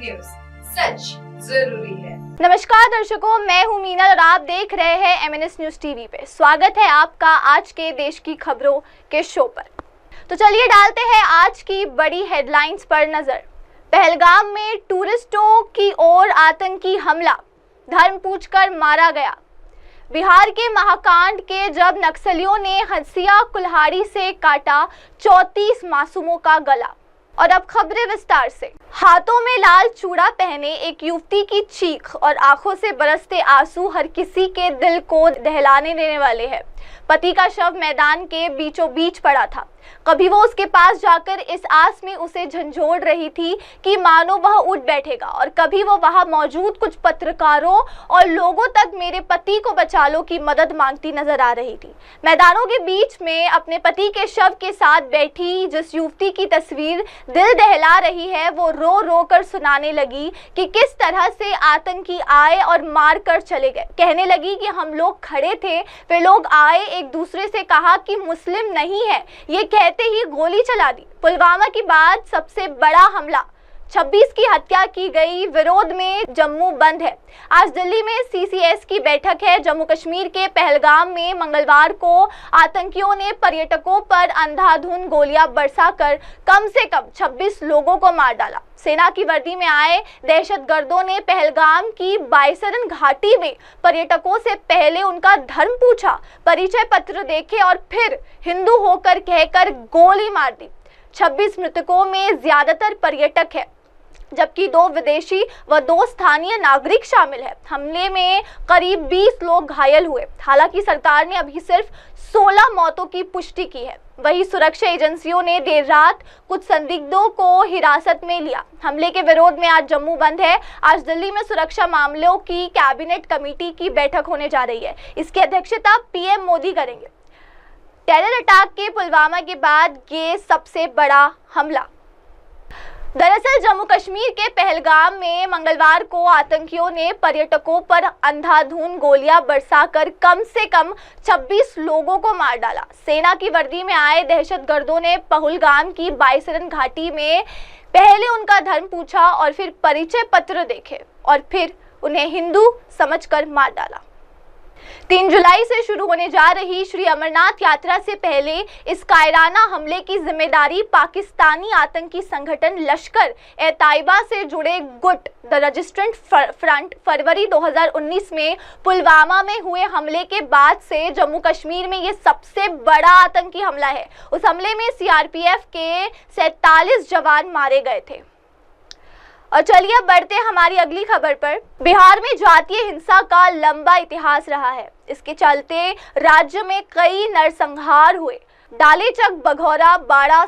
News, सच जरूरी है। नमस्कार दर्शकों, मैं हूं मीना और आप देख रहे हैं MNS न्यूज टीवी पे। स्वागत है आपका आज के देश की खबरों के शो पर। तो चलिए डालते हैं आज की बड़ी हेडलाइंस पर नजर। पहलगाम में टूरिस्टों की ओर आतंकी हमला, धर्म पूछकर मारा गया। बिहार के महाकांड के जब नक्सलियों ने हंसिया कुल्हाड़ी से काटा 34 मासूमों का गला। और अब खबरें विस्तार से। हाथों में लाल चूड़ा पहने एक युवती की चीख और आंखों से बरसते आंसू हर किसी के दिल को दहलाने देने वाले हैं। पति का शव मैदान के बीचों बीच पड़ा था। कभी वो उसके पास जाकर इस आस में उसे झंझोड़ रही थी कि मानो वह उठ बैठेगा, और कभी वो वहां मौजूद कुछ पत्रकारों और लोगों तक मेरे पति को बचा लो की मदद मांगती नजर आ रही थी। मैदानों के बीच में अपने पति के शव के साथ बैठी जिस युवती की तस्वीर दिल दहला रही है, वो रो रो कर सुनाने लगी कि किस तरह से आतंकी आए और मार कर चले गए। कहने लगी कि हम लोग खड़े थे, वे लोग आए, एक दूसरे से कहा कि मुस्लिम नहीं है, ये कहते ही गोली चला दी। पुलवामा के बाद सबसे बड़ा हमला, 26 की हत्या की गई। विरोध में जम्मू बंद है। आज दिल्ली में CCS की बैठक है। जम्मू कश्मीर के पहलगाम में मंगलवार को आतंकियों ने पर्यटकों पर अंधाधुंध गोलियां बरसाकर कम से कम 26 लोगों को मार डाला। सेना की वर्दी में आए दहशतगर्दों ने पहलगाम की बाइसरन घाटी में पर्यटकों से पहले उनका धर्म पूछा, परिचय पत्र देखे और फिर हिंदू होकर कहकर गोली मार दी। 26 मृतकों में ज्यादातर पर्यटक है, जबकि 2 विदेशी व 2 स्थानीय नागरिक शामिल है। हमले में करीब 20 लोग घायल हुए। हालांकि सरकार ने अभी सिर्फ 16 मौतों की पुष्टि की है। वहीं सुरक्षा एजेंसियों ने देर रात कुछ संदिग्धों को हिरासत में लिया। हमले के विरोध में आज जम्मू बंद है। आज दिल्ली में सुरक्षा मामलों की कैबिनेट कमेटी की बैठक होने जा रही है। इसकी अध्यक्षता PM मोदी करेंगे। टेरर अटैक के पुलवामा के बाद ये सबसे बड़ा हमला। दरअसल जम्मू कश्मीर के पहलगाम में मंगलवार को आतंकियों ने पर्यटकों पर अंधाधुंध गोलियां बरसाकर कम से कम 26 लोगों को मार डाला। सेना की वर्दी में आए दहशतगर्दों ने पहलगाम की बाइसरन घाटी में पहले उनका धर्म पूछा और फिर परिचय पत्र देखे और फिर उन्हें हिंदू समझकर मार डाला। 3 जुलाई से शुरू होने जा रही श्री अमरनाथ यात्रा से पहले इस कायराना हमले की जिम्मेदारी पाकिस्तानी आतंकी संगठन लश्कर-ए-तैयबा से जुड़े गुट द रेजिस्टेंट फ्रंट फरवरी 2019 में पुलवामा में हुए हमले के बाद से जम्मू कश्मीर में ये सबसे बड़ा आतंकी हमला है। उस हमले में CRPF के 47 जवान मारे गए थे। और चलिए अब बढ़ते हैं हमारी अगली खबर पर। बिहार में जातीय हिंसा का लंबा इतिहास रहा है। इसके चलते राज्य में कई नरसंहार हुए। डालेचक, बघौरा, बाड़ा,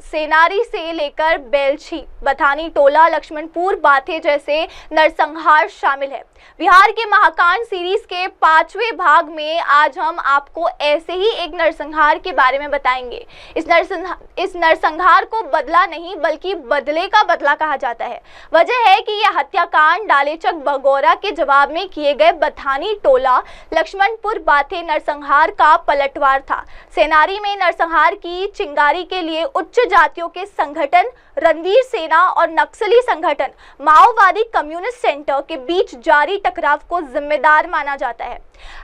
सेनारी से लेकर बेलछी, बथानी टोला, लक्ष्मणपुर, बाथे जैसे नरसंहार शामिल है। बिहार के महाकांड सीरीज के 5वें भाग में आज हम आपको ऐसे ही एक नरसंहार के बारे में बताएंगे। इस नरसंहार को बदला नहीं बल्कि बदले का बदला कहा जाता है। वजह है कि यह हत्याकांड डालेचक, बघौरा के जवाब में किए गए बथानी टोला, लक्ष्मणपुर, बाथे नरसंहार का पलटवार था। सेनारी में नरसंहार की चिंगारी के लिए उच्च जातियों के संगठन रणवीर सेना और नक्सली संगठन माओवादी कम्युनिस्ट सेंटर के बीच जारी टकराव को जिम्मेदार माना जाता है।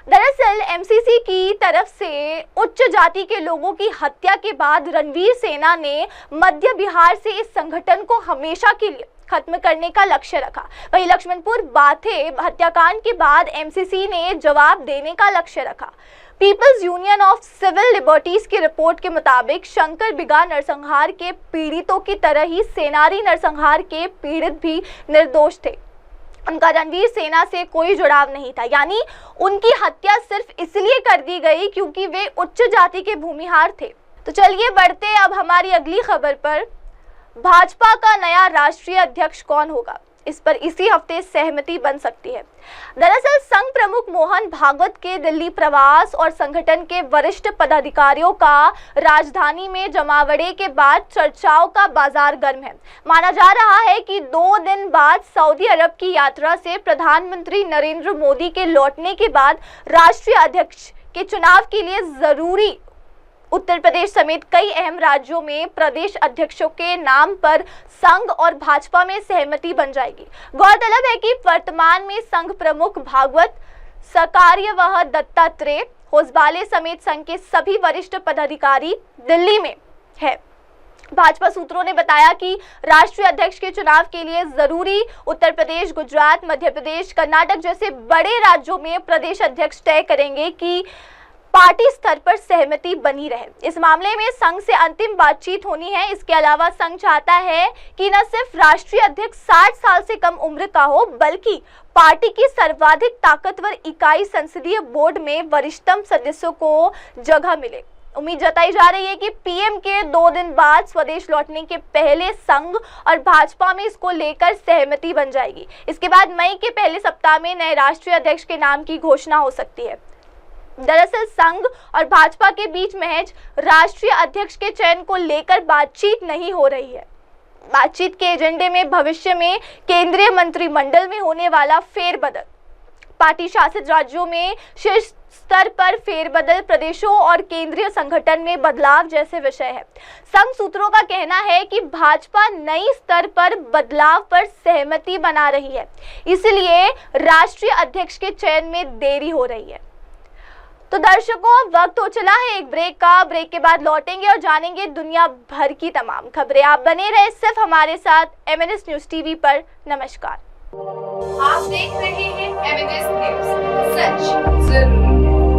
दरअसल MCC की तरफ से उच्च जाति के लोगों की हत्या के बाद रणवीर सेना ने मध्य बिहार से इस संगठन को हमेशा के लिए खत्म करने का लक्ष्य रखा। वहीं लक्ष्मणपुर बाथे हत्याकांड के बाद MCC ने जवाब देने का लक्ष्य रखा। People's union of civil liberties की रिपोर्ट के मुताबिक शंकर बिगा नरसंहार के पीड़ितों की तरह ही सेनारी नरसंहार के पीड़ित भी निर्दोष थे। उनका रणवीर सेना से कोई जुड़ाव नहीं था, यानी उनकी हत्या सिर्फ इसलिए कर दी गई क्योंकि वे उच्च जाति के भूमिहार थे। तो चलिए बढ़ते अब हमारी अगली खबर पर। भाजपा का नया राष्ट्रीय अध्यक्ष कौन होगा, इस पर इसी हफ्ते सहमति बन सकती है। दरअसल संघ प्रमुख मोहन भागवत के दिल्ली प्रवास और संगठन के वरिष्ठ पदाधिकारियों का राजधानी में जमावड़े के बाद चर्चाओं का बाजार गर्म है। माना जा रहा है कि 2 दिन बाद सऊदी अरब की यात्रा से प्रधानमंत्री नरेंद्र मोदी के लौटने के बाद राष्ट्रीय अध्यक्ष के चुनाव के लिए जरूरी उत्तर प्रदेश समेत कई अहम राज्यों में प्रदेश अध्यक्षों के नाम पर संघ और भाजपा में सहमति बन जाएगी। गौरतलब है कि वर्तमान में संघ प्रमुख भागवत सकार्यवाह दत्तात्रेय होसबाले समेत संघ के सभी वरिष्ठ पदाधिकारी दिल्ली में है। भाजपा सूत्रों ने बताया कि राष्ट्रीय अध्यक्ष के चुनाव के लिए जरूरी उत्तर प्रदेश, गुजरात, मध्य प्रदेश, कर्नाटक जैसे बड़े राज्यों में प्रदेश अध्यक्ष तय करेंगे कि पार्टी स्तर पर सहमति बनी रहे। इस मामले में संघ से अंतिम बातचीत होनी है। इसके अलावा संघ चाहता है कि न सिर्फ राष्ट्रीय अध्यक्ष 60 साल से कम उम्र का हो, बल्कि पार्टी की सर्वाधिक ताकतवर इकाई संसदीय बोर्ड में वरिष्ठतम सदस्यों को जगह मिले। उम्मीद जताई जा रही है कि पीएम के 2 दिन बाद स्वदेश लौटने के पहले संघ और भाजपा में इसको लेकर सहमति बन जाएगी। इसके बाद मई के पहले सप्ताह में नए राष्ट्रीय अध्यक्ष के नाम की घोषणा हो सकती है। दरअसल संघ और भाजपा के बीच महज राष्ट्रीय अध्यक्ष के चयन को लेकर बातचीत नहीं हो रही है। बातचीत के एजेंडे में भविष्य में केंद्रीय मंत्रिमंडल में होने वाला फेरबदल, पार्टी शासित राज्यों में शीर्ष स्तर पर फेरबदल, प्रदेशों और केंद्रीय संगठन में बदलाव जैसे विषय है। संघ सूत्रों का कहना है कि भाजपा नई स्तर पर बदलाव पर सहमति बना रही है, इसलिए राष्ट्रीय अध्यक्ष के चयन में देरी हो रही है। तो दर्शकों, वक्त हो चला है एक ब्रेक का। ब्रेक के बाद लौटेंगे और जानेंगे दुनिया भर की तमाम खबरें। आप बने रहे सिर्फ हमारे साथ MNS न्यूज टीवी पर। नमस्कार। आप देख रहे हैं MNS न्यूज, सच जरूरी है।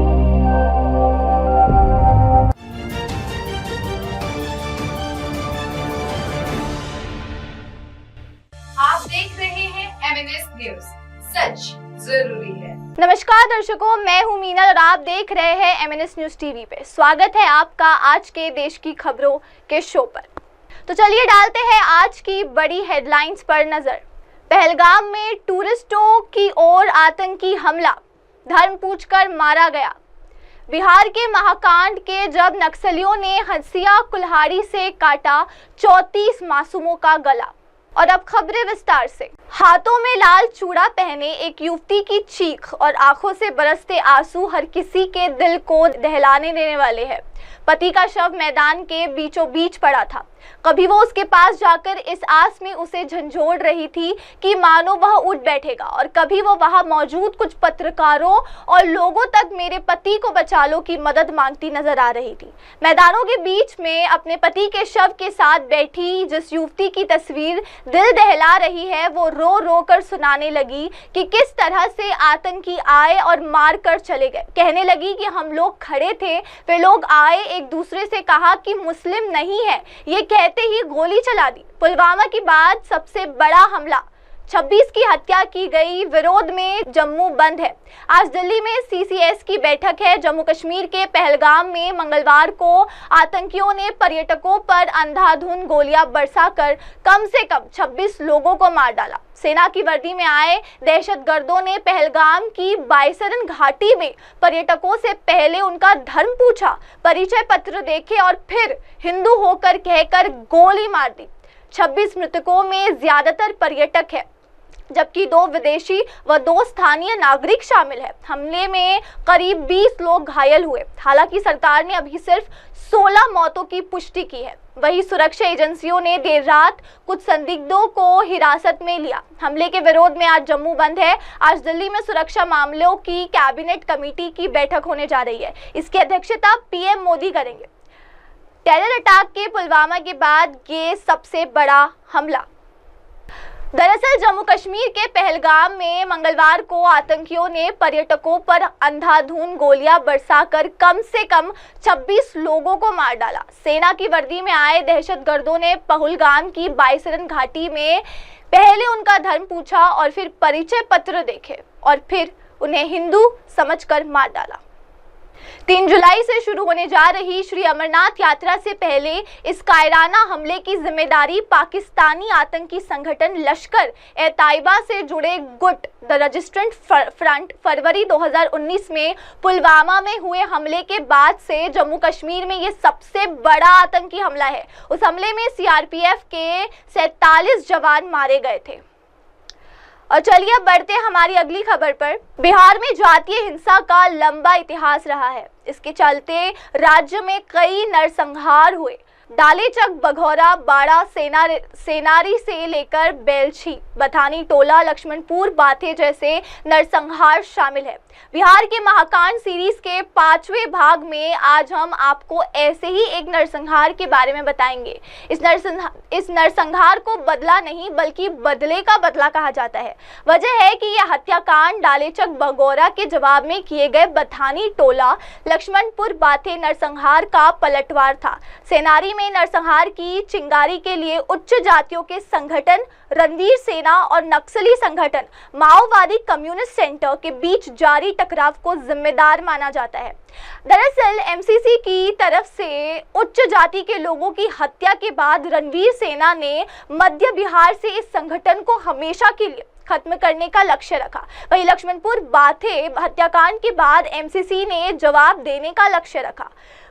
आप देख रहे हैं MNS न्यूज, सच जरूरी है। नमस्कार दर्शकों, मैं हूं मीनल और आप देख रहे हैं MNS न्यूज टीवी पे। स्वागत है आपका आज के देश की खबरों के शो पर। तो चलिए डालते हैं आज की बड़ी हेडलाइंस पर नजर। पहलगाम में टूरिस्टों की ओर आतंकी हमला, धर्म पूछकर मारा गया। बिहार के महाकांड के जब नक्सलियों ने हंसिया कुल्हाड़ी से काटा 34 मासूमों का गला। और अब खबरें विस्तार से। हाथों में लाल चूड़ा पहने एक युवती की चीख और आंखों से बरसते आंसू हर किसी के दिल को दहलाने देने वाले हैं। पति का शव मैदान के बीचों बीच पड़ा था। कभी वो उसके पास जाकर इस आस में उसे झंझोड़ रही थी कि मानो वह उठ बैठेगा, और कभी वो वहां मौजूद कुछ पत्रकारों और लोगों तक मेरे पति को बचा लो की मदद मांगती नजर आ रही थी। मैदानों के बीच में अपने पति के शव के साथ बैठी जिस युवती की तस्वीर दिल दहला रही है, वो रो रो कर सुनाने लगी कि किस तरह से आतंकी आए और मार कर चले गए। कहने लगी कि हम लोग खड़े थे, वे लोग आए, एक दूसरे से कहा कि मुस्लिम नहीं है, ये कहते ही गोली चला दी। पुलवामा के बाद सबसे बड़ा हमला, 26 की हत्या की गई। विरोध में जम्मू बंद है। आज दिल्ली में CCS की बैठक है। जम्मू कश्मीर के पहलगाम में मंगलवार को आतंकियों ने पर्यटकों पर अंधाधुंध गोलियां बरसाकर कम से कम 26 लोगों को मार डाला। सेना की वर्दी में आए दहशतगर्दों ने पहलगाम की बाइसरन घाटी में पर्यटकों से पहले उनका धर्म पूछा, परिचय पत्र देखे और फिर हिंदू होकर कहकर गोली मार दी। 26 मृतकों में ज्यादातर पर्यटक है, जबकि 2 विदेशी व 2 स्थानीय नागरिक शामिल है। हमले में करीब 20 लोग घायल हुए। हालांकि सरकार ने अभी सिर्फ 16 मौतों की पुष्टि की है। वहीं सुरक्षा एजेंसियों ने देर रात कुछ संदिग्धों को हिरासत में लिया। हमले के विरोध में आज जम्मू बंद है। आज दिल्ली में सुरक्षा मामलों की कैबिनेट कमेटी की बैठक होने जा रही है। इसकी अध्यक्षता PM मोदी करेंगे। टेरर अटैक के पुलवामा के बाद ये सबसे बड़ा हमला। दरअसल जम्मू कश्मीर के पहलगाम में मंगलवार को आतंकियों ने पर्यटकों पर अंधाधुंध गोलियां बरसाकर कम से कम 26 लोगों को मार डाला। सेना की वर्दी में आए दहशतगर्दों ने पहलगाम की बाइसरन घाटी में पहले उनका धर्म पूछा और फिर परिचय पत्र देखे और फिर उन्हें हिंदू समझकर मार डाला। 3 जुलाई से शुरू होने जा रही श्री अमरनाथ यात्रा से पहले इस कायराना हमले की जिम्मेदारी पाकिस्तानी आतंकी संगठन लश्कर-ए-तैयबा से जुड़े गुट द रेजिस्टेंट फ्रंट फरवरी 2019 में पुलवामा में हुए हमले के बाद से जम्मू कश्मीर में ये सबसे बड़ा आतंकी हमला है। उस हमले में CRPF के 47 जवान मारे गए थे। और चलिए अब बढ़ते हैं हमारी अगली खबर पर। बिहार में जातीय हिंसा का लंबा इतिहास रहा है। इसके चलते राज्य में कई नरसंहार हुए। डालेचक, बघौरा, बाड़ा, सेनारी से लेकर बेलछी, बथानी टोला, लक्ष्मणपुर बाथे जैसे नरसंहार शामिल है। बिहार के महाकांड सीरीज के 5वें भाग में आज हम आपको ऐसे ही एक नरसंहार के बारे में बताएंगे। इस नरसंहार को बदला नहीं बल्कि बदले का बदला कहा जाता है। वजह है कि यह हत्याकांड डालेचक, बघौरा के जवाब में किए गए बथानी टोला, लक्ष्मणपुर बाथे नरसंहार का पलटवार था। सेनारी में नरसंहार की चिंगारी के लिए उच्च जातियों के संगठन रणवीर सेना और नक्सली संगठन माओवादी कम्युनिस्ट सेंटर के बीच जारी टकराव को जिम्मेदार माना जाता है। दरअसल एमसीसी की तरफ से उच्च जाति के लोगों की हत्या के बाद रणवीर सेना ने मध्य बिहार से इस संगठन को हमेशा के लिए खत्म करने का लक्ष्य रखा। वहीं लक्ष्मणपुर बाथे हत्याकांड के बाद एमसीसी ने जवाब देने का लक्ष्य रखा।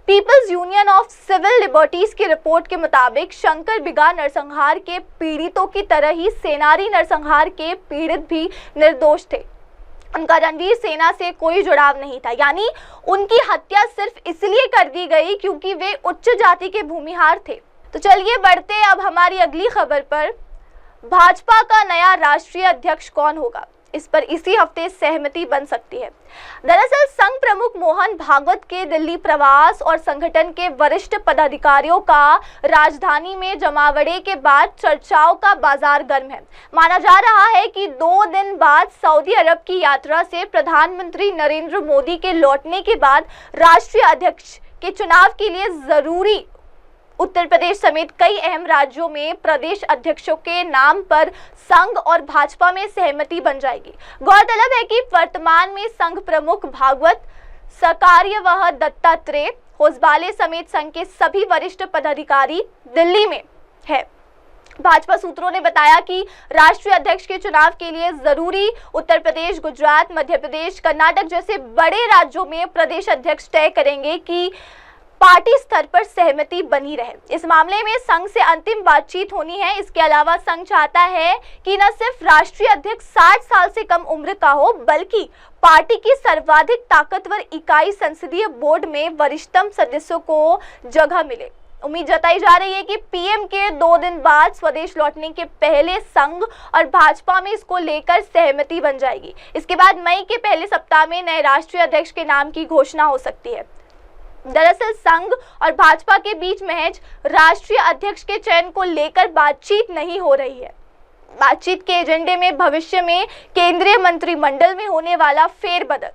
People's union of civil liberties की रिपोर्ट के मुताबिक शंकर बिगा नरसंहार के पीड़ितों की तरह ही सेनारी नरसंहार के पीड़ित भी निर्दोष थे। उनका रणवीर सेना से कोई जुड़ाव नहीं था, यानी उनकी हत्या सिर्फ इसलिए कर दी गई क्योंकि वे उच्च जाति के भूमिहार थे। तो चलिए बढ़ते अब हमारी अगली खबर पर। भाजपा का नया राष्ट्रीय अध्यक्ष कौन होगा, इस पर इसी हफ्ते सहमति बन सकती है। दरअसल संघ प्रमुख मोहन भागवत के दिल्ली प्रवास और संगठन के वरिष्ठ पदाधिकारियों का राजधानी में जमावड़े के बाद चर्चाओं का बाजार गर्म है। माना जा रहा है कि 2 दिन बाद सऊदी अरब की यात्रा से प्रधानमंत्री नरेंद्र मोदी के लौटने के बाद राष्ट्रीय अध्यक्ष के चुनाव के लिए जरूरी उत्तर प्रदेश समेत कई अहम राज्यों में प्रदेश अध्यक्षों के नाम पर संघ और भाजपा में सहमति बन जाएगी। गौरतलब है कि वर्तमान में संघ प्रमुख भागवत, सकार्यवाह दत्तात्रेय, होसबाले समेत संघ के सभी वरिष्ठ पदाधिकारी दिल्ली में है। भाजपा सूत्रों ने बताया कि राष्ट्रीय अध्यक्ष के चुनाव के लिए जरूरी उत्तर प्रदेश, गुजरात, मध्य प्रदेश, कर्नाटक जैसे बड़े राज्यों में प्रदेश अध्यक्ष तय करेंगे कि पार्टी स्तर पर सहमति बनी रहे। इस मामले में संघ से अंतिम बातचीत होनी है। इसके अलावा संघ चाहता है कि न सिर्फ राष्ट्रीय अध्यक्ष 60 साल से कम उम्र का हो, बल्कि पार्टी की सर्वाधिक ताकतवर इकाई संसदीय बोर्ड में वरिष्ठतम सदस्यों को जगह मिले। उम्मीद जताई जा रही है कि पीएम के 2 दिन बाद स्वदेश लौटने के पहले संघ और भाजपा में इसको लेकर सहमति बन जाएगी। इसके बाद मई के पहले सप्ताह में नए राष्ट्रीय अध्यक्ष के नाम की घोषणा हो सकती है। दरअसल संघ और भाजपा के बीच महज राष्ट्रीय अध्यक्ष के चयन को लेकर बातचीत नहीं हो रही है। बातचीत के एजेंडे में भविष्य में केंद्रीय मंत्रिमंडल में होने वाला फेरबदल,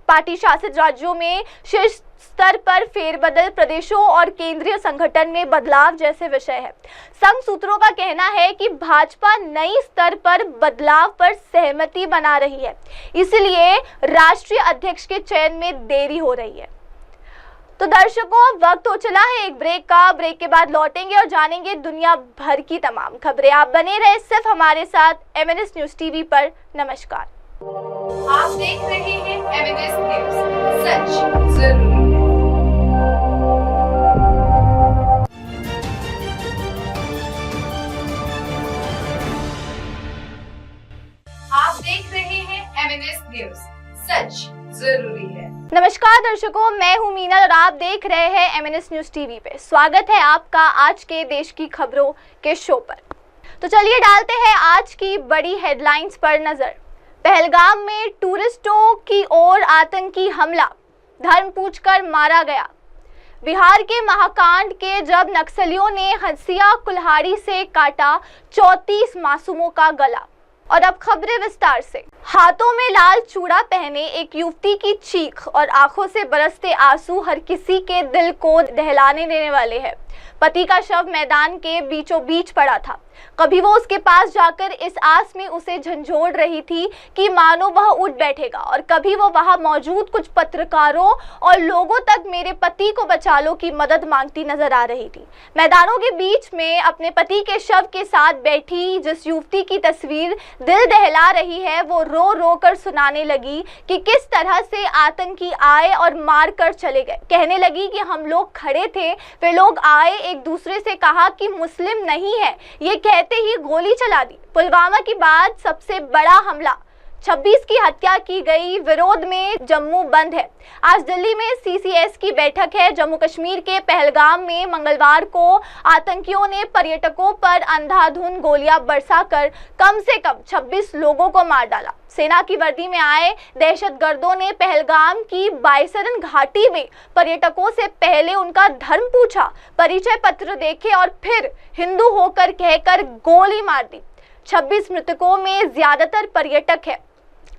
पार्टी शासित राज्यों में शीर्ष स्तर पर फेरबदल, प्रदेशों और केंद्रीय संगठन में बदलाव जैसे विषय है। संघ सूत्रों का कहना है कि भाजपा नई स्तर पर बदलाव पर सहमति बना रही है, इसलिए राष्ट्रीय अध्यक्ष के चयन में देरी हो रही है। तो दर्शकों, वक्त हो चला है एक ब्रेक का। ब्रेक के बाद लौटेंगे और जानेंगे दुनिया भर की तमाम खबरें। आप बने रहे सिर्फ हमारे साथ MNS न्यूज टीवी पर। नमस्कार। आप देख रहे हैं MNS न्यूज, सच जरूरी है। आप देख रहे हैं MNS न्यूज, सच जरूरी है। नमस्कार दर्शकों, मैं हूं मीनल और आप देख रहे हैं MNS न्यूज टीवी पे। स्वागत है आपका आज के देश की खबरों के शो पर। तो चलिए डालते हैं आज की बड़ी हेडलाइंस पर नजर। पहलगाम में टूरिस्टों की ओर आतंकी हमला, धर्म पूछकर मारा गया। बिहार के महाकांड के जब नक्सलियों ने हंसिया कुल्हाड़ी से काटा 34 मासूमों का गला। और अब खबरें विस्तार से। हाथों में लाल चूड़ा पहने एक युवती की चीख और आंखों से बरसते आंसू हर किसी के दिल को दहलाने देने वाले हैं। पति का शव मैदान के बीचों बीच पड़ा था। कभी वो उसके पास जाकर इस आस में उसे झंझोड़ रही थी कि मानो वह उठ बैठेगा, और कभी वो वहां मौजूद कुछ पत्रकारों और लोगों तक मेरे पति को बचा लो की मदद मांगती नजर आ रही थी। मैदानों के बीच में अपने पति के शव के साथ बैठी जिस युवती की तस्वीर दिल दहला रही है, वो रो रो कर सुनाने लगी कि किस तरह से आतंकी आए और मार कर चले गए। कहने लगी कि हम लोग खड़े थे, वे लोग आए, एक दूसरे से कहा कि मुस्लिम नहीं है, ये कहते ही गोली चला दी। पुलवामा के बाद सबसे बड़ा हमला, 26 की हत्या की गई, विरोध में जम्मू बंद है। आज दिल्ली में CCS की बैठक है। जम्मू कश्मीर के पहलगाम में मंगलवार को आतंकियों ने पर्यटकों पर अंधाधुंध गोलियां बरसाकर कम से कम 26 लोगों को मार डाला। सेना की वर्दी में आए दहशतगर्दों ने पहलगाम की बाइसरन घाटी में पर्यटकों से पहले उनका धर्म पूछा, परिचय पत्र देखे और फिर हिंदू होकर कहकर गोली मार दी। 26 मृतकों में ज्यादातर पर्यटक है,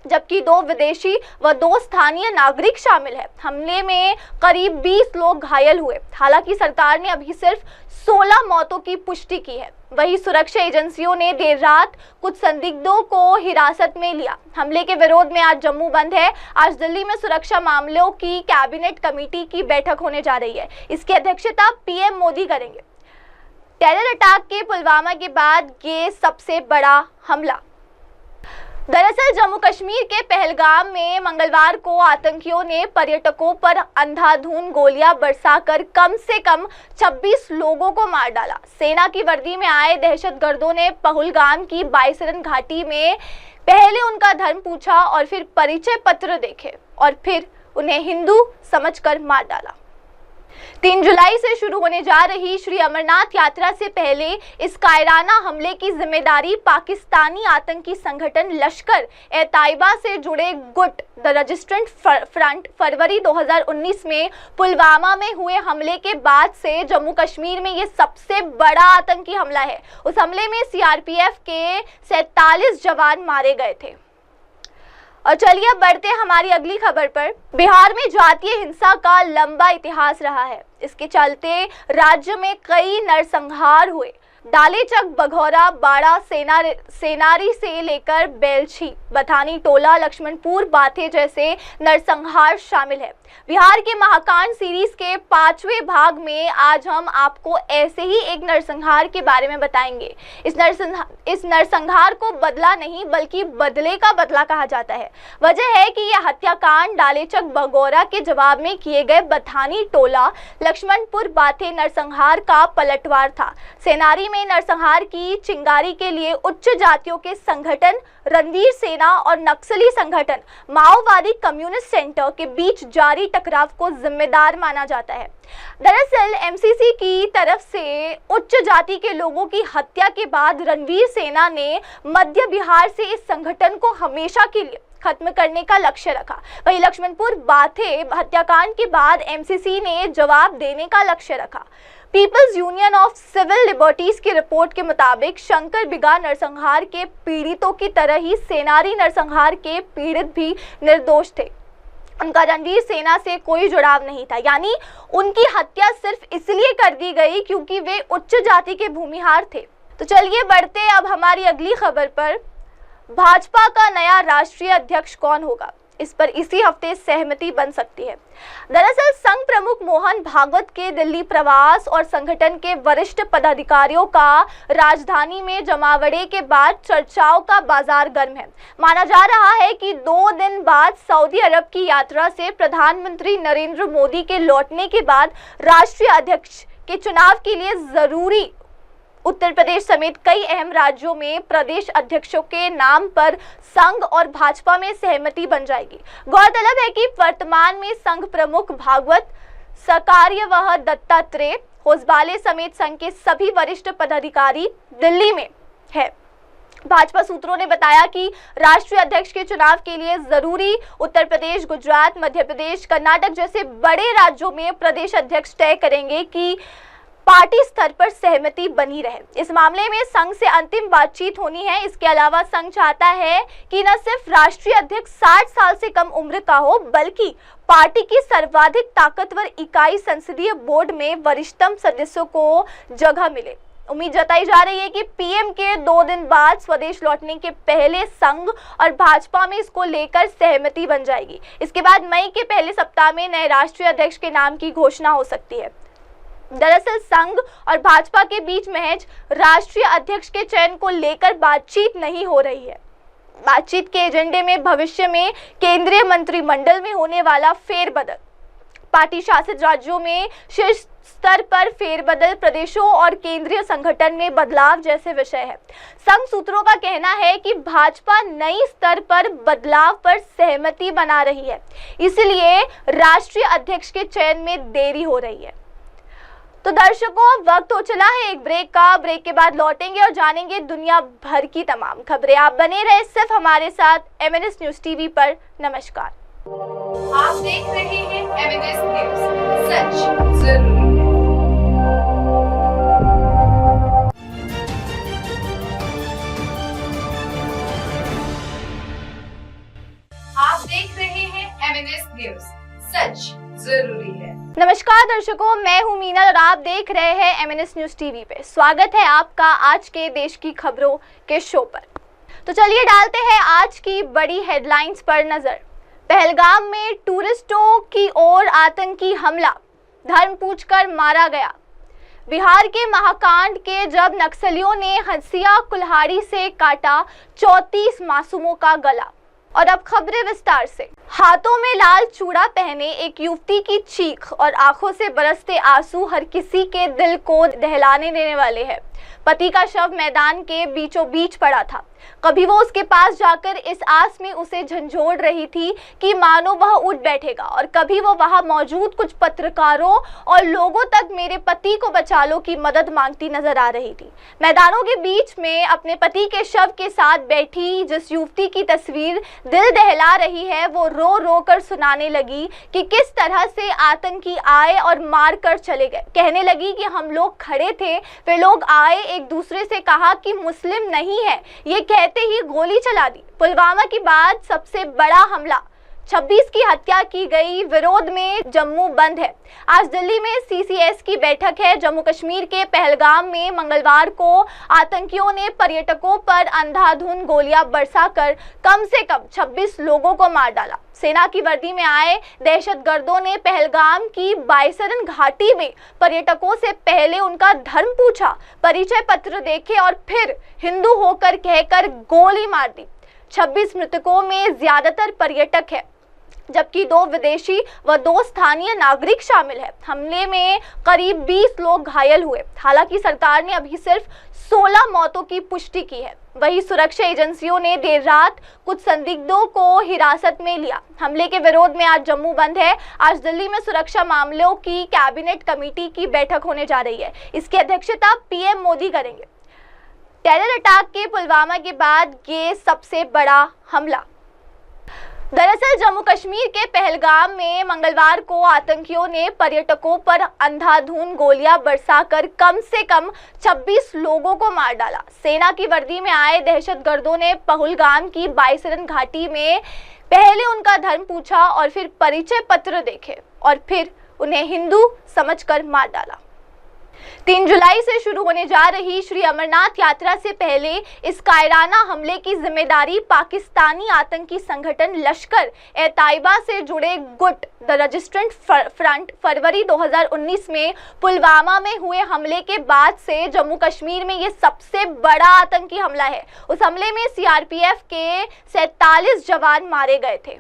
जबकि 2 विदेशी व 2 स्थानीय नागरिक शामिल है। हमले में करीब 20 लोग घायल हुए। हालांकि सरकार ने अभी सिर्फ 16 मौतों की पुष्टि की है। वहीं सुरक्षा एजेंसियों ने देर रात कुछ संदिग्धों को हिरासत में लिया। हमले के विरोध में आज जम्मू बंद है। आज दिल्ली में सुरक्षा मामलों की कैबिनेट कमेटी की बैठक होने जा रही है। इसकी अध्यक्षता PM मोदी करेंगे। टेरर अटैक के पुलवामा के बाद ये सबसे बड़ा हमला। दरअसल जम्मू कश्मीर के पहलगाम में मंगलवार को आतंकियों ने पर्यटकों पर अंधाधुंध गोलियां बरसाकर कम से कम 26 लोगों को मार डाला। सेना की वर्दी में आए दहशतगर्दों ने पहलगाम की बाइसरन घाटी में पहले उनका धर्म पूछा और फिर परिचय पत्र देखे और फिर उन्हें हिंदू समझकर मार डाला। 3 जुलाई से शुरू होने जा रही श्री अमरनाथ यात्रा से पहले इस कायराना हमले की जिम्मेदारी पाकिस्तानी आतंकी संगठन लश्कर-ए-तैयबा से जुड़े गुट द रेजिस्टेंट फ्रंट फरवरी 2019 में पुलवामा में हुए हमले के बाद से जम्मू कश्मीर में ये सबसे बड़ा आतंकी हमला है। उस हमले में CRPF के 47 जवान मारे गए थे। और चलिए अब बढ़ते हैं हमारी अगली खबर पर। बिहार में जातीय हिंसा का लंबा इतिहास रहा है। इसके चलते राज्य में कई नरसंहार हुए। डालेचक, बघौरा, बाड़ा, सेनारी से लेकर बेलछी, बथानी टोला, लक्ष्मणपुर, बाथे जैसे नरसंहार शामिल है। बिहार के महाकांड सीरीज के 5वें भाग में आज हम आपको ऐसे ही एक नरसंहार के बारे में बताएंगे। इस नरसंहार को बदला नहीं बल्कि बदले का बदला कहा जाता है। वजह है कि यह हत्याकांड डालेचक, बघौरा के जवाब में किए गए बथानी टोला, लक्ष्मणपुर, बाथे नरसंहार का पलटवार था। सेनारी में नरसंहार की चिंगारी के लिए उच्च जातियों के संगठन रणवीर सेना और नक्सली संगठन माओवादी कम्युनिस्ट सेंटर के बीच जारी टकराव को जिम्मेदार माना जाता है। दरअसल MCC की तरफ से उच्च जाति के लोगों की हत्या के बाद रणवीर सेना ने मध्य बिहार से इस संगठन को हमेशा के लिए खत्म करने का लक्ष्य रखा। वहीं लक्ष्मणपुर बाथे हत्याकांड के बाद MCC ने जवाब देने का लक्ष्य रखा। People's union of civil liberties की रिपोर्ट के मुताबिक शंकर बिगा नरसंहार के पीड़ितों की तरह ही सेनारी नरसंहार के पीड़ित भी निर्दोष थे। उनका रणवीर सेना से कोई जुड़ाव नहीं था, यानी उनकी हत्या सिर्फ इसलिए कर दी गई क्योंकि वे उच्च जाति के भूमिहार थे। तो चलिए बढ़ते अब हमारी अगली खबर पर। भाजपा का नया राष्ट्रीय अध्यक्ष कौन होगा, इस पर इसी हफ्ते सहमति बन सकती है। दरअसल संघ प्रमुख मोहन भागवत के दिल्ली प्रवास और संगठन के वरिष्ठ पदाधिकारियों का राजधानी में जमावड़े के बाद चर्चाओं का बाजार गर्म है। माना जा रहा है कि 2 दिन बाद सऊदी अरब की यात्रा से प्रधानमंत्री नरेंद्र मोदी के लौटने के बाद राष्ट्रीय अध्यक्ष के चुनाव के लिए जरूरी उत्तर प्रदेश समेत कई अहम राज्यों में प्रदेश अध्यक्षों के नाम पर संघ और भाजपा में सहमति बन जाएगी। गौरतलब है कि वर्तमान में संघ प्रमुख भागवत, सकार्यवाह दत्तात्रेय, होसबाले समेत संघ के सभी वरिष्ठ पदाधिकारी दिल्ली में है। भाजपा सूत्रों ने बताया कि राष्ट्रीय अध्यक्ष के चुनाव के लिए जरूरी उत्तर प्रदेश, गुजरात, मध्य प्रदेश, कर्नाटक जैसे बड़े राज्यों में प्रदेश अध्यक्ष तय करेंगे कि पार्टी स्तर पर सहमति बनी रहे। इस मामले में संघ से अंतिम बातचीत होनी है। इसके अलावा संघ चाहता है कि न सिर्फ राष्ट्रीय अध्यक्ष 60 साल से कम उम्र का हो, बल्कि पार्टी की सर्वाधिक ताकतवर इकाई संसदीय बोर्ड में वरिष्ठतम सदस्यों को जगह मिले। उम्मीद जताई जा रही है कि PM के 2 दिन बाद स्वदेश लौटने के पहले संघ और भाजपा में इसको लेकर सहमति बन जाएगी। इसके बाद मई के पहले सप्ताह में नए राष्ट्रीय अध्यक्ष के नाम की घोषणा हो सकती है। दरअसल संघ और भाजपा के बीच महज राष्ट्रीय अध्यक्ष के चयन को लेकर बातचीत नहीं हो रही है। बातचीत के एजेंडे में भविष्य में केंद्रीय मंत्रिमंडल में होने वाला फेरबदल, पार्टी शासित राज्यों में शीर्ष स्तर पर फेरबदल, प्रदेशों और केंद्रीय संगठन में बदलाव जैसे विषय है। संघ सूत्रों का कहना है कि भाजपा नई स्तर पर बदलाव पर सहमति बना रही है, इसलिए राष्ट्रीय अध्यक्ष के चयन में देरी हो रही है। तो दर्शकों, वक्त हो चला है एक ब्रेक का। ब्रेक के बाद लौटेंगे और जानेंगे दुनिया भर की तमाम खबरें। आप बने रहे सिर्फ हमारे साथ MNS न्यूज टीवी पर। नमस्कार। आप देख रहे हैं MNS न्यूज, सच जरूरी है। आप देख रहे हैं MNS न्यूज, सच जरूरी है। नमस्कार दर्शकों, मैं हूं मीनल और आप देख रहे हैं MNS न्यूज टीवी पे। स्वागत है आपका आज के देश की खबरों के शो पर। तो चलिए डालते हैं आज की बड़ी हेडलाइंस पर नजर। पहलगाम में टूरिस्टों की ओर आतंकी हमला, धर्म पूछकर मारा गया। बिहार के महाकांड के जब नक्सलियों ने हंसिया कुल्हाड़ी से काटा 34 मासूमों का गला। और अब खबरें विस्तार से। हाथों में लाल चूड़ा पहने एक युवती की चीख और आंखों से बरसते आंसू हर किसी के दिल को दहलाने देने वाले हैं। पति का शव मैदान के बीचों बीच पड़ा था। कभी वो उसके पास जाकर इस आस में उसे झंझोड़ रही थी कि मानो वह उठ बैठेगा, और कभी वो वहां मौजूद कुछ पत्रकारों और लोगों तक मेरे पति को बचा लो की मदद मांगती नजर आ रही थी। मैदानों के बीच में अपने पति के शव के साथ बैठी जिस युवती की तस्वीर दिल दहला रही है, वो रो रो कर सुनाने लगी कि किस तरह से आतंकी आए और मार कर चले गए। कहने लगी कि हम लोग खड़े थे, वे लोग आए, एक दूसरे से कहा कि मुस्लिम नहीं है, ये कहते ही गोली चला दी। पुलवामा के बाद सबसे बड़ा हमला, 26 की हत्या की गई। विरोध में जम्मू बंद है। आज दिल्ली में CCS की बैठक है। जम्मू कश्मीर के पहलगाम में मंगलवार को आतंकियों ने पर्यटकों पर अंधाधुंध गोलियां बरसाकर कम से कम 26 लोगों को मार डाला। सेना की वर्दी में आए दहशतगर्दों ने पहलगाम की बाइसरन घाटी में पर्यटकों से पहले उनका धर्म पूछा, परिचय पत्र देखे और फिर हिंदू होकर कहकर गोली मार दी। 26 मृतकों में ज्यादातर पर्यटक है, जबकि 2 विदेशी व 2 स्थानीय नागरिक शामिल है। हमले में करीब 20 लोग घायल हुए। हालांकि सरकार ने अभी सिर्फ 16 मौतों की पुष्टि की है। वहीं सुरक्षा एजेंसियों ने देर रात कुछ संदिग्धों को हिरासत में लिया। हमले के विरोध में आज जम्मू बंद है। आज दिल्ली में सुरक्षा मामलों की कैबिनेट कमेटी की बैठक होने जा रही है। इसकी अध्यक्षता PM मोदी करेंगे। टेरर अटैक के पुलवामा के बाद ये सबसे बड़ा हमला। दरअसल जम्मू कश्मीर के पहलगाम में मंगलवार को आतंकियों ने पर्यटकों पर अंधाधुंध गोलियां बरसाकर कम से कम 26 लोगों को मार डाला। सेना की वर्दी में आए दहशतगर्दों ने पहलगाम की बाइसरन घाटी में पहले उनका धर्म पूछा और फिर परिचय पत्र देखे और फिर उन्हें हिंदू समझकर मार डाला। 3 जुलाई से शुरू होने जा रही श्री अमरनाथ यात्रा से पहले इस कायराना हमले की जिम्मेदारी पाकिस्तानी आतंकी संगठन लश्कर-ए-तैयबा से जुड़े गुट द रेजिस्टेंस फ्रंट फरवरी 2019 में पुलवामा में हुए हमले के बाद से जम्मू कश्मीर में ये सबसे बड़ा आतंकी हमला है। उस हमले में CRPF के 47 जवान मारे गए थे।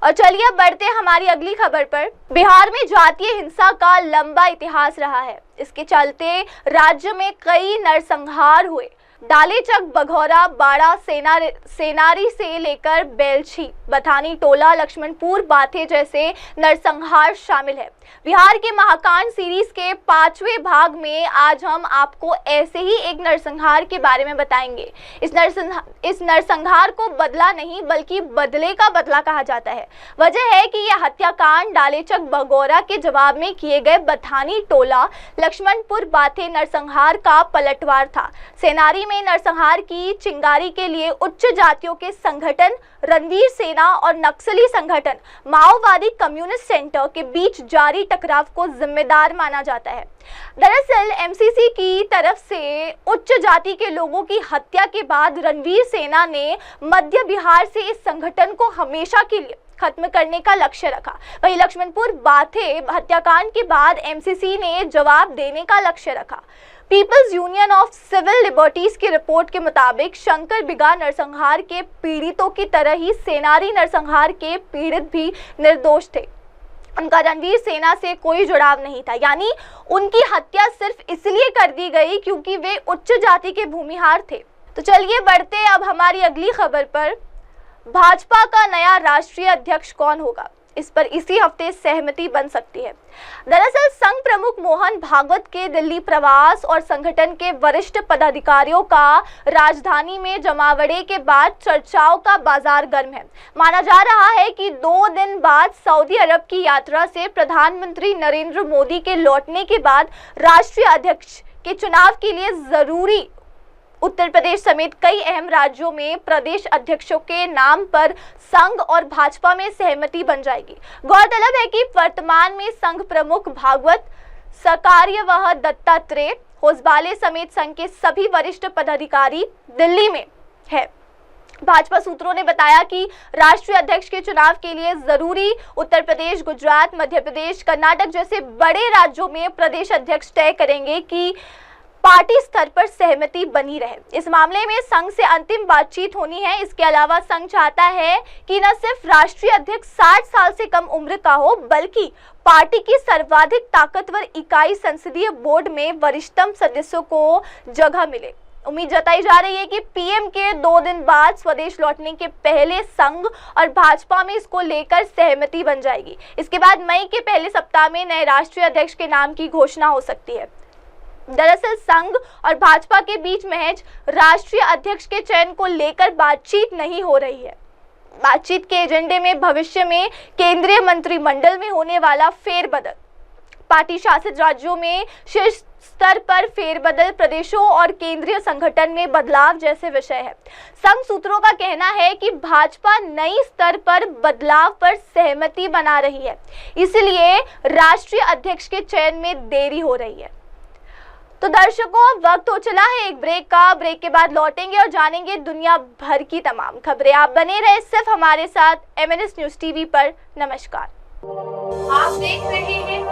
और चलिए अब बढ़ते हैं हमारी अगली खबर पर। बिहार में जातीय हिंसा का लंबा इतिहास रहा है। इसके चलते राज्य में कई नरसंहार हुए। डालेचक, बघौरा, बाड़ा, सेनारी से लेकर बेलछी, बथानी टोला, लक्ष्मणपुर, बाथे जैसे नरसंहार शामिल है। बिहार के महाकांड सीरीज के 5वें भाग में आज हम आपको ऐसे ही एक नरसंहार के बारे में बताएंगे। इस नरसंहार को बदला नहीं बल्कि बदले का बदला कहा जाता है। वजह है कि यह हत्याकांड डालेचक बघौरा के जवाब में किए गए बथानी टोला लक्ष्मणपुर बाथे नरसंहार का पलटवार था। सेनारी में नरसंहार की चिंगारी के लिए उच्च जातियों के संगठन रणवीर सेना और नक्सली संगठन माओवादी कम्युनिस्ट सेंटर के बीच जारी टकराव को जिम्मेदार माना जाता है। दरअसल MCC की तरफ से उच्च जाति के लोगों की हत्या के बाद रणवीर सेना ने मध्य बिहार से इस संगठन को हमेशा के लिए खत्म करने का लक्ष्य रखा। वहीं लक्ष्मणपुर बाथे हत्याकांड के बाद MCC ने जवाब देने का लक्ष्य रखा। People's union of civil liberties की रिपोर्ट के मुताबिक शंकर बिगा नरसंहार के पीड़ितों की तरह ही सेनारी नरसंहार के पीड़ित भी निर्दोष थे। उनका रणवीर सेना से कोई जुड़ाव नहीं था, यानी उनकी हत्या सिर्फ इसलिए कर दी गई क्योंकि वे उच्च जाति के भूमिहार थे। तो चलिए बढ़ते अब हमारी अगली खबर पर। भाजपा का नया राष्ट्रीय अध्यक्ष कौन होगा, इस पर इसी हफ्ते सहमति बन सकती है। दरअसल संघ प्रमुख मोहन भागवत के दिल्ली प्रवास और संगठन के वरिष्ठ पदाधिकारियों का राजधानी में जमावड़े के बाद चर्चाओं का बाजार गर्म है। माना जा रहा है कि 2 दिन बाद सऊदी अरब की यात्रा से प्रधानमंत्री नरेंद्र मोदी के लौटने के बाद राष्ट्रीय अध्यक्ष के चुनाव के लिए जरूरी उत्तर प्रदेश समेत कई अहम राज्यों में प्रदेश अध्यक्षों के नाम पर संघ और भाजपा में सहमति बन जाएगी। गौरतलब है कि वर्तमान में संघ प्रमुख भागवत, सकार्यवाह दत्तात्रेय, होसबाले समेत संघ के सभी वरिष्ठ पदाधिकारी दिल्ली में है। भाजपा सूत्रों ने बताया कि राष्ट्रीय अध्यक्ष के चुनाव के लिए जरूरी उत्तर प्रदेश, गुजरात, मध्य प्रदेश, कर्नाटक जैसे बड़े राज्यों में प्रदेश अध्यक्ष तय करेंगे कि पार्टी स्तर पर सहमति बनी रहे। इस मामले में संघ से अंतिम बातचीत होनी है। इसके अलावा संघ चाहता है कि न सिर्फ राष्ट्रीय अध्यक्ष 60 साल से कम उम्र का हो, बल्कि पार्टी की सर्वाधिक ताकतवर इकाई संसदीय बोर्ड में वरिष्ठतम सदस्यों को जगह मिले। उम्मीद जताई जा रही है कि पीएम के 2 दिन बाद स्वदेश लौटने के पहले संघ और भाजपा में इसको लेकर सहमति बन जाएगी। इसके बाद मई के पहले सप्ताह में नए राष्ट्रीय अध्यक्ष के नाम की घोषणा हो सकती है। दरअसल संघ और भाजपा के बीच महज राष्ट्रीय अध्यक्ष के चयन को लेकर बातचीत नहीं हो रही है। बातचीत के एजेंडे में भविष्य में केंद्रीय मंत्रिमंडल में होने वाला फेरबदल, पार्टी शासित राज्यों में शीर्ष स्तर पर फेरबदल, प्रदेशों और केंद्रीय संगठन में बदलाव जैसे विषय है। संघ सूत्रों का कहना है कि भाजपा नई स्तर पर बदलाव पर सहमति बना रही है, इसलिए राष्ट्रीय अध्यक्ष के चयन में देरी हो रही है। तो दर्शकों, वक्त हो चला है एक ब्रेक का। ब्रेक के बाद लौटेंगे और जानेंगे दुनिया भर की तमाम खबरें। आप बने रहे सिर्फ हमारे साथ MNS न्यूज टीवी पर। नमस्कार। आप देख रहे हैं